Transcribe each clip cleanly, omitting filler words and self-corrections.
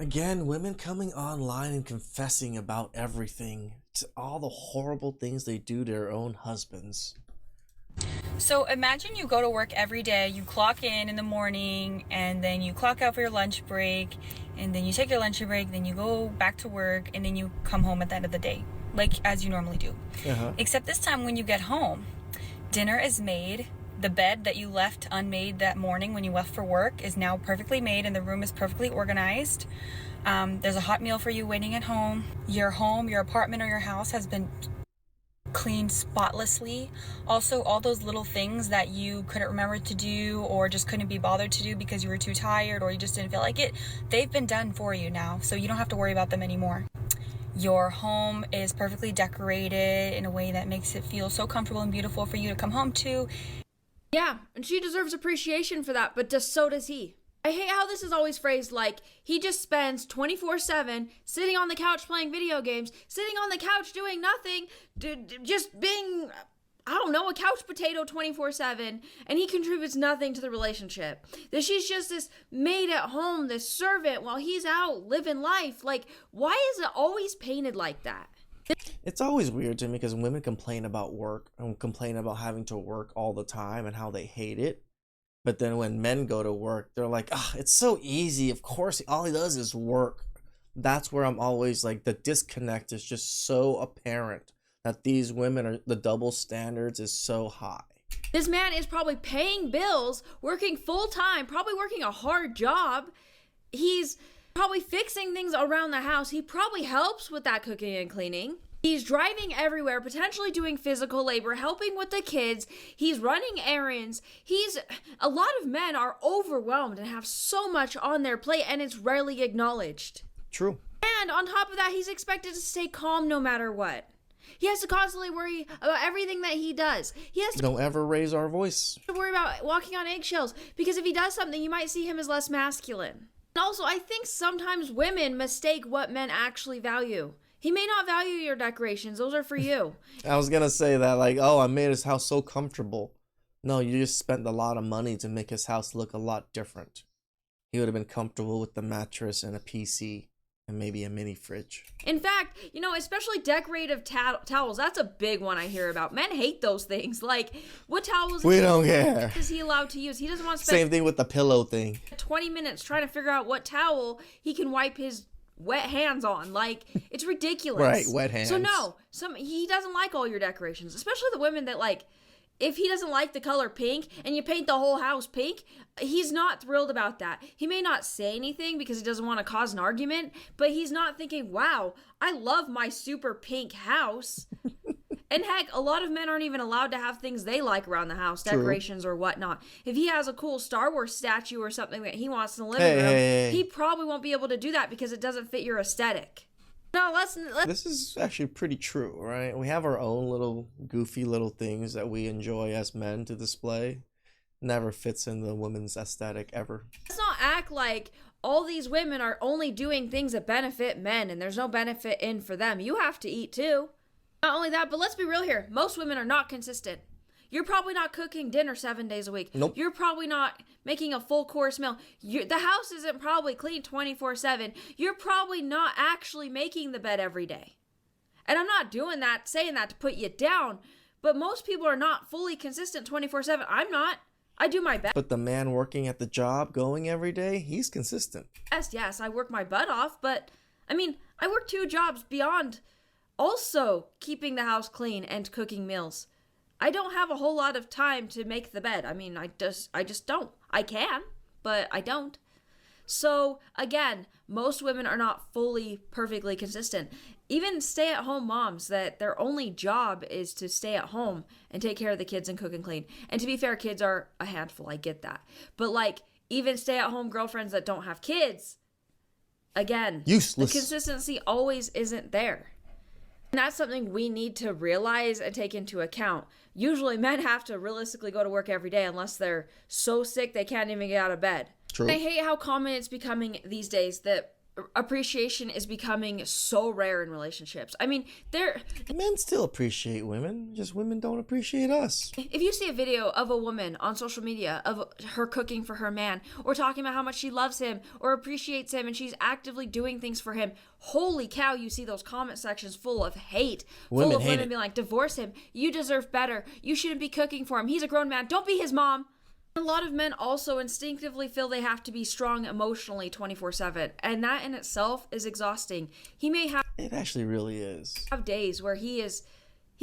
Again, women coming online and confessing about everything, to all the horrible things they do to their own husbands. So imagine you go to work every day, you clock in the morning, and then you clock out for your lunch break, and then you take your lunch break, then you go back to work, and then you come home at the end of the day, like as you normally do. Uh-huh. Except this time when you get home, dinner is made. The bed that you left unmade that morning when you left for work is now perfectly made, and the room is perfectly organized. There's a hot meal for you waiting at home. Your home, your apartment, or your house has been cleaned spotlessly. Also, all those little things that you couldn't remember to do or just couldn't be bothered to do because you were too tired or you just didn't feel like it, they've been done for you now, so you don't have to worry about them anymore. Your home is perfectly decorated in a way that makes it feel so comfortable and beautiful for you to come home to. Yeah, and she deserves appreciation for that, but so does he. I hate how this is always phrased like he just spends 24/7 sitting on the couch playing video games, sitting on the couch doing nothing, just being, I don't know, a couch potato 24/7, and he contributes nothing to the relationship. That she's just this maid at home, this servant while he's out living life. Like, why is it always painted like that? It's always weird to me because women complain about work and complain about having to work all the time and how they hate it. But then when men go to work, they're like, ah, it's so easy. Of course, all he does is work. That's where I'm always like, the disconnect is just so apparent that these women are, the double standards is so high. This man is probably paying bills, working full time, probably working a hard job. He's probably fixing things around the house. He probably helps with that cooking and cleaning. He's driving everywhere, potentially doing physical labor, helping with the kids. He's running errands. A lot of men are overwhelmed and have so much on their plate, and it's rarely acknowledged. True. And on top of that, he's expected to stay calm no matter what. He has to constantly worry about everything that he does. He has to Don't ever raise our voice. worry about walking on eggshells, because if he does something, you might see him as less masculine. And also, I think sometimes women mistake what men actually value. He may not value your decorations. Those are for you. I was gonna say that, like, oh, I made his house so comfortable. No, you just spent a lot of money to make his house look a lot different. He would have been comfortable with the mattress and a PC and maybe a mini fridge. In fact, especially decorative towels. That's a big one I hear about. Men hate those things. Like, what towels We don't care. is he allowed to use? He doesn't want to spend Same thing with the pillow thing. 20 minutes trying to figure out what towel he can wipe his wet hands on. Like, it's ridiculous. Right, wet hands. So no, he doesn't like all your decorations, especially the women that, like, if he doesn't like the color pink and you paint the whole house pink, he's not thrilled about that. He may not say anything because he doesn't want to cause an argument, but he's not thinking, wow, I love my super pink house. And heck, a lot of men aren't even allowed to have things they like around the house, decorations or whatnot. If he has a cool Star Wars statue or something that he wants in the living room, he probably won't be able to do that because it doesn't fit your aesthetic. No, let's This is actually pretty true, right? We have our own little goofy little things that we enjoy as men to display. Never fits in the woman's aesthetic ever. not act like all these women are only doing things that benefit men and there's no benefit in for them. You have to eat too. Not only that, but let's be real here. Most women are not consistent. You're probably not cooking dinner 7 days a week. Nope. You're probably not making a full course meal. The house isn't probably clean 24/7. You're probably not actually making the bed every day. And I'm not saying that to put you down, but most people are not fully consistent 24/7. I'm not. I do my best. But the man working at the job, going every day, he's consistent. Yes, I work my butt off, but I work 2 jobs beyond also keeping the house clean and cooking meals. I don't have a whole lot of time to make the bed. I just don't. I can, but I don't. So again, most women are not fully perfectly consistent. Even stay-at-home moms that their only job is to stay at home and take care of the kids and cook and clean. And to be fair, kids are a handful. I get that. But like, even stay-at-home girlfriends that don't have kids, again, Useless. the consistency always isn't there. And that's something we need to realize and take into account. Usually men have to realistically go to work every day unless they're so sick they can't even get out of bed. True. I hate how common it's becoming these days that appreciation is becoming so rare in relationships. I mean, Men still appreciate women, just women don't appreciate us. if you see a video of a woman on social media of her cooking for her man or talking about how much she loves him or appreciates him and she's actively doing things for him, holy cow, you see those comment sections full of hate. Women full of hate women it. being like, divorce him. You deserve better. You shouldn't be cooking for him. He's a grown man. Don't be his mom. A lot of men also instinctively feel they have to be strong emotionally 24/7, and that in itself is exhausting. He may It actually really is. have days where he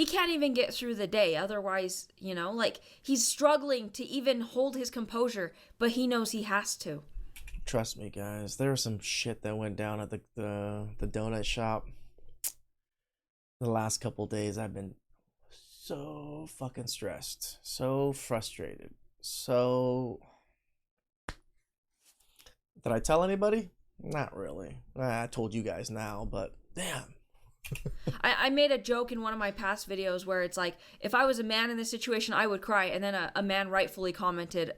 can't even get through the day. Otherwise, like he's struggling to even hold his composure, but he knows he has to. Trust me, guys. There was some shit that went down at the donut shop. The last couple days, I've been so fucking stressed, so frustrated, so. Did I tell anybody? Not really. I told you guys now, but damn. I made a joke in one of my past videos where it's like, if I was a man in this situation, I would cry. And then a man rightfully commented,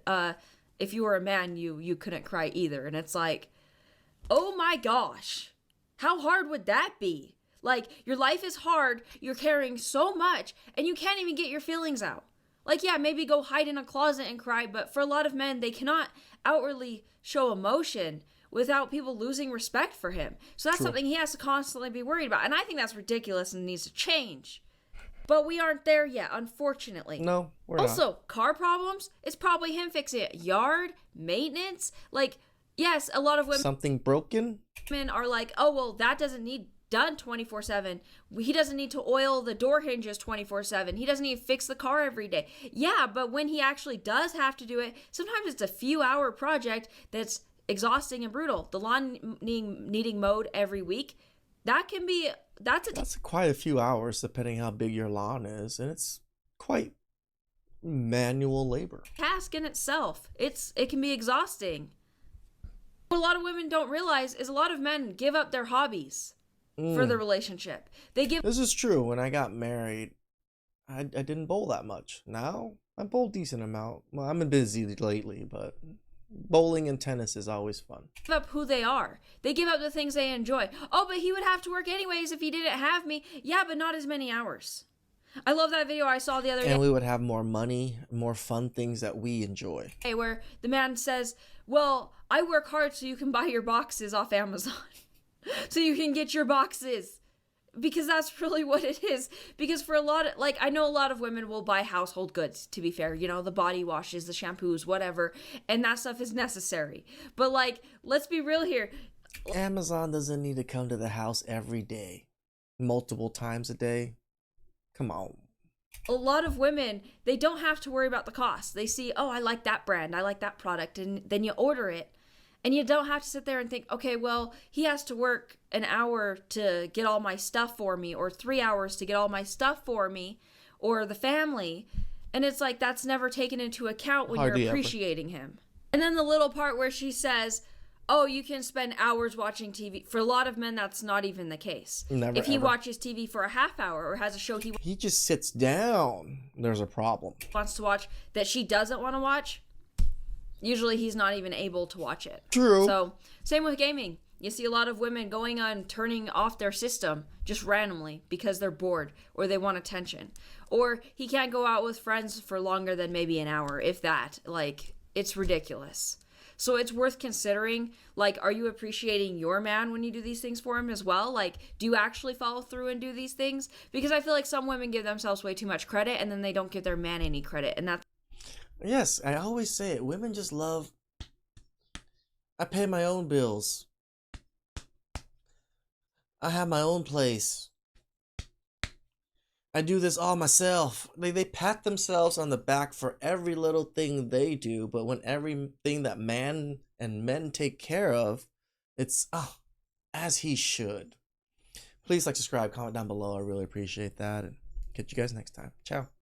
if you were a man, you couldn't cry either. And it's like, oh my gosh, how hard would that be? Like, your life is hard, you're carrying so much, and you can't even get your feelings out. Like, yeah, maybe go hide in a closet and cry, but for a lot of men, they cannot outwardly show emotion without people losing respect for him. So that's True. something he has to constantly be worried about. And I think that's ridiculous and needs to change. But we aren't there yet, unfortunately. No, we're Also, car problems, it's probably him fixing it. Yard, maintenance, like, yes, a lot of not. Something broken? women are like, oh, well, that doesn't need done 24/7. He doesn't need to oil the door hinges 24/7. He doesn't need to fix the car every day. Yeah, but when he actually does have to do it, sometimes it's a few hour project that's exhausting and brutal. The lawn needing mowed every week, that's Quite a few hours depending how big your lawn is, and it's quite manual labor. task in itself. It can be exhausting. What a lot of women don't realize is a lot of men give up their hobbies for the relationship. They give This is true. When I got married, I didn't bowl that much. Now I bowl a decent amount. Well, I'm been busy lately, but bowling and tennis is always fun. up who they are. They give up the things they enjoy. Oh, but he would have to work anyways if he didn't have me. Yeah, but not as many hours. I love that video I saw the other day. And we would have more money, more fun things that we enjoy. Where the man says, well, I work hard so you can buy your boxes off Amazon. So you can get your boxes. Because that's really what it is. Because for a lot of, like, I know a lot of women will buy household goods, to be fair. The body washes, the shampoos, whatever. And that stuff is necessary. But, like, let's be real here. Amazon doesn't need to come to the house every day, multiple times a day. Come on. A lot of women, they don't have to worry about the cost. They see, oh, I like that brand, I like that product, and then you order it. And you don't have to sit there and think, okay, well, he has to work an hour to get all my stuff for me, or 3 hours to get all my stuff for me, or the family. And it's like, that's never taken into account when Hardly you're ever. appreciating him. And then the little part where she says, oh, you can spend hours watching TV. For a lot of men, that's not even the case. Never, if he ever. watches TV for a half hour or has a show He just sits down. There's a problem. wants to watch that she doesn't want to watch, usually he's not even able to watch it. True. So, same with gaming. You see a lot of women going on turning off their system just randomly because they're bored or they want attention. Or he can't go out with friends for longer than maybe an hour, if that. Like, it's ridiculous. So it's worth considering, like, are you appreciating your man when you do these things for him as well? Like, do you actually follow through and do these things? Because I feel like some women give themselves way too much credit and then they don't give their man any credit. And that's Yes, I always say it. Women just love. I pay my own bills. I have my own place. I do this all myself. They pat themselves on the back for every little thing they do, but when everything that man and men take care of, it's as he should. Please like, subscribe, comment down below. I really appreciate that, and catch you guys next time. Ciao.